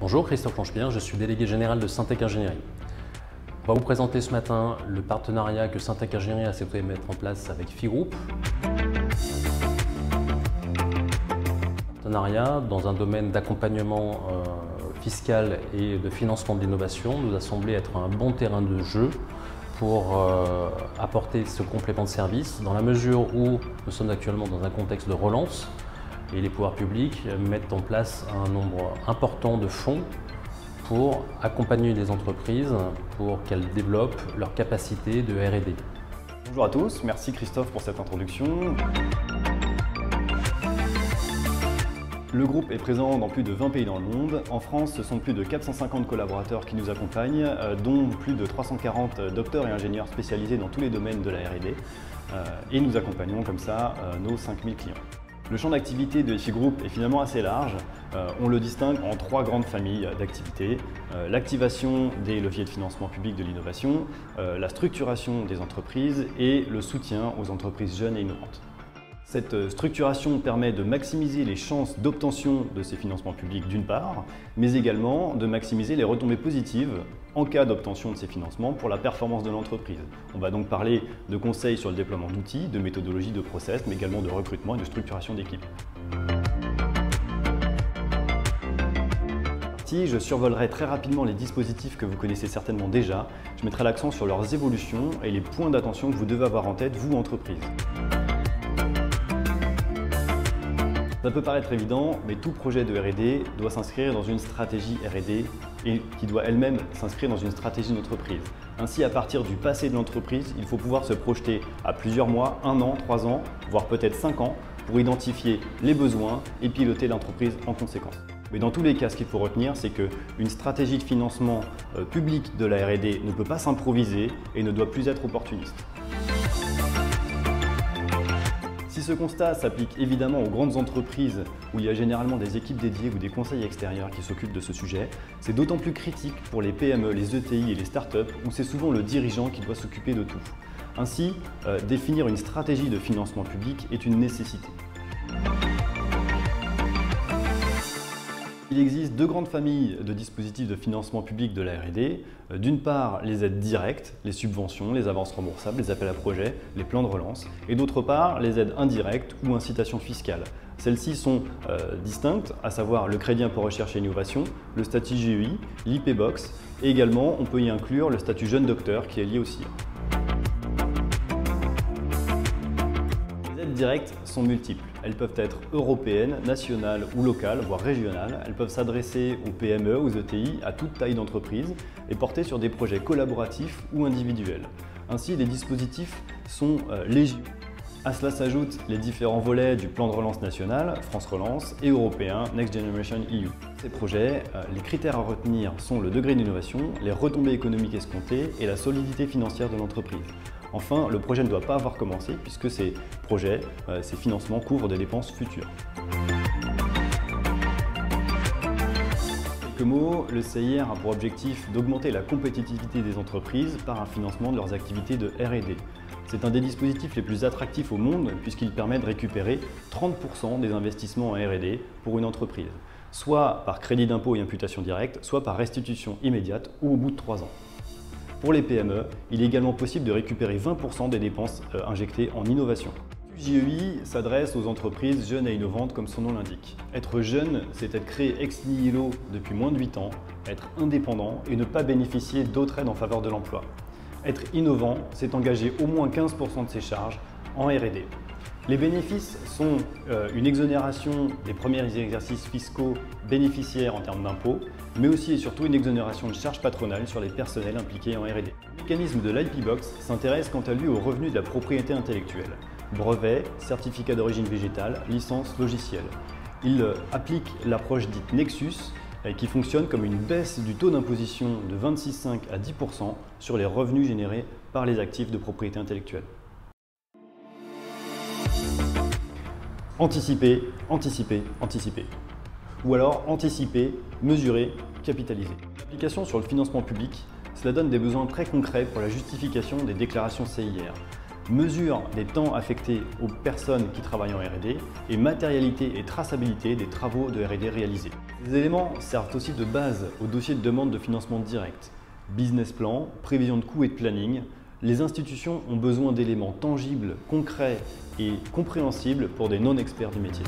Bonjour, Christophe Lanchepierre, je suis délégué général de Syntec Ingénierie. On va vous présenter ce matin le partenariat que Syntec Ingénierie a souhaité mettre en place avec FI Group. Partenariat dans un domaine d'accompagnement fiscal et de financement de l'innovation nous a semblé être un bon terrain de jeu pour apporter ce complément de service dans la mesure où nous sommes actuellement dans un contexte de relance et les pouvoirs publics mettent en place un nombre important de fonds pour accompagner les entreprises pour qu'elles développent leur capacité de R&D. Bonjour à tous, merci Christophe pour cette introduction. Le groupe est présent dans plus de 20 pays dans le monde. En France, ce sont plus de 450 collaborateurs qui nous accompagnent, dont plus de 340 docteurs et ingénieurs spécialisés dans tous les domaines de la R&D. Et nous accompagnons comme ça nos 5000 clients. Le champ d'activité de FI Group est finalement assez large. On le distingue en 3 grandes familles d'activités. L'activation des leviers de financement public de l'innovation, la structuration des entreprises et le soutien aux entreprises jeunes et innovantes. Cette structuration permet de maximiser les chances d'obtention de ces financements publics d'une part, mais également de maximiser les retombées positives en cas d'obtention de ces financements pour la performance de l'entreprise. On va donc parler de conseils sur le déploiement d'outils, de méthodologies, de process, mais également de recrutement et de structuration d'équipe. Je survolerai très rapidement les dispositifs que vous connaissez certainement déjà. Je mettrai l'accent sur leurs évolutions et les points d'attention que vous devez avoir en tête, vous, entreprise. Ça peut paraître évident, mais tout projet de R&D doit s'inscrire dans une stratégie R&D et qui doit elle-même s'inscrire dans une stratégie d'entreprise. Ainsi, à partir du passé de l'entreprise, il faut pouvoir se projeter à plusieurs mois, 1 an, 3 ans, voire peut-être 5 ans, pour identifier les besoins et piloter l'entreprise en conséquence. Mais dans tous les cas, ce qu'il faut retenir, c'est qu'une stratégie de financement public de la R&D ne peut pas s'improviser et ne doit plus être opportuniste. Si ce constat s'applique évidemment aux grandes entreprises où il y a généralement des équipes dédiées ou des conseils extérieurs qui s'occupent de ce sujet, c'est d'autant plus critique pour les PME, les ETI et les startups où c'est souvent le dirigeant qui doit s'occuper de tout. Ainsi, définir une stratégie de financement public est une nécessité. Il existe 2 grandes familles de dispositifs de financement public de la R&D. D'une part, les aides directes, les subventions, les avances remboursables, les appels à projets, les plans de relance. Et d'autre part, les aides indirectes ou incitations fiscales. Celles-ci sont distinctes, à savoir le crédit impôt recherche et innovation, le statut GEI, l'IP Box et également on peut y inclure le statut jeune docteur qui est lié au CIR. Les aides directes sont multiples. Elles peuvent être européennes, nationales ou locales, voire régionales. Elles peuvent s'adresser aux PME, aux ETI, à toute taille d'entreprise et porter sur des projets collaboratifs ou individuels. Ainsi, les dispositifs sont légion. À cela s'ajoutent les différents volets du plan de relance national, France Relance, et européen, Next Generation EU. Ces projets, les critères à retenir sont le degré d'innovation, les retombées économiques escomptées et la solidité financière de l'entreprise. Enfin, le projet ne doit pas avoir commencé puisque ces projets, ces financements couvrent des dépenses futures. Quelques mots, le CIR a pour objectif d'augmenter la compétitivité des entreprises par un financement de leurs activités de R&D. C'est un des dispositifs les plus attractifs au monde puisqu'il permet de récupérer 30% des investissements en R&D pour une entreprise, soit par crédit d'impôt et imputation directe, soit par restitution immédiate ou au bout de 3 ans. Pour les PME, il est également possible de récupérer 20% des dépenses injectées en innovation. Le GEI s'adresse aux entreprises jeunes et innovantes comme son nom l'indique. Être jeune, c'est être créé ex nihilo depuis moins de 8 ans, être indépendant et ne pas bénéficier d'autres aides en faveur de l'emploi. Être innovant, c'est engager au moins 15% de ses charges en R&D. Les bénéfices sont une exonération des premiers exercices fiscaux bénéficiaires en termes d'impôts, mais aussi et surtout une exonération de charges patronales sur les personnels impliqués en R&D. Le mécanisme de l'IP Box s'intéresse quant à lui aux revenus de la propriété intellectuelle, brevets, certificats d'origine végétale, licences logicielles. Il applique l'approche dite Nexus, qui fonctionne comme une baisse du taux d'imposition de 26,5 à 10% sur les revenus générés par les actifs de propriété intellectuelle. Anticiper, anticiper, anticiper. Ou alors anticiper, mesurer, capitaliser. L'application sur le financement public, cela donne des besoins très concrets pour la justification des déclarations CIR. mesure des temps affectés aux personnes qui travaillent en R&D et matérialité et traçabilité des travaux de R&D réalisés. Ces éléments servent aussi de base au dossier de demande de financement direct. Business plan, prévision de coûts et de planning. Les institutions ont besoin d'éléments tangibles, concrets et compréhensibles pour des non-experts du métier.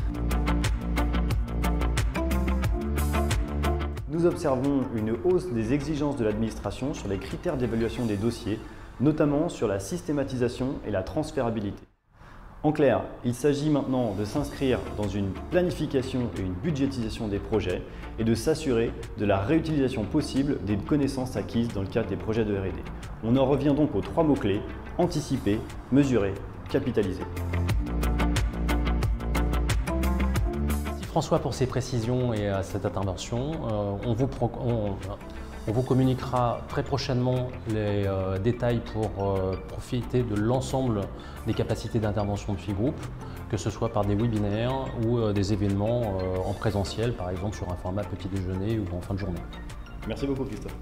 Nous observons une hausse des exigences de l'administration sur les critères d'évaluation des dossiers, notamment sur la systématisation et la transférabilité. En clair, il s'agit maintenant de s'inscrire dans une planification et une budgétisation des projets et de s'assurer de la réutilisation possible des connaissances acquises dans le cadre des projets de R&D. On en revient donc aux 3 mots-clés: anticiper, mesurer, capitaliser. Merci François pour ces précisions et cette intervention. On vous communiquera très prochainement les détails pour profiter de l'ensemble des capacités d'intervention de FIGroup, que ce soit par des webinaires ou des événements en présentiel, par exemple sur un format petit déjeuner ou en fin de journée. Merci beaucoup Christophe.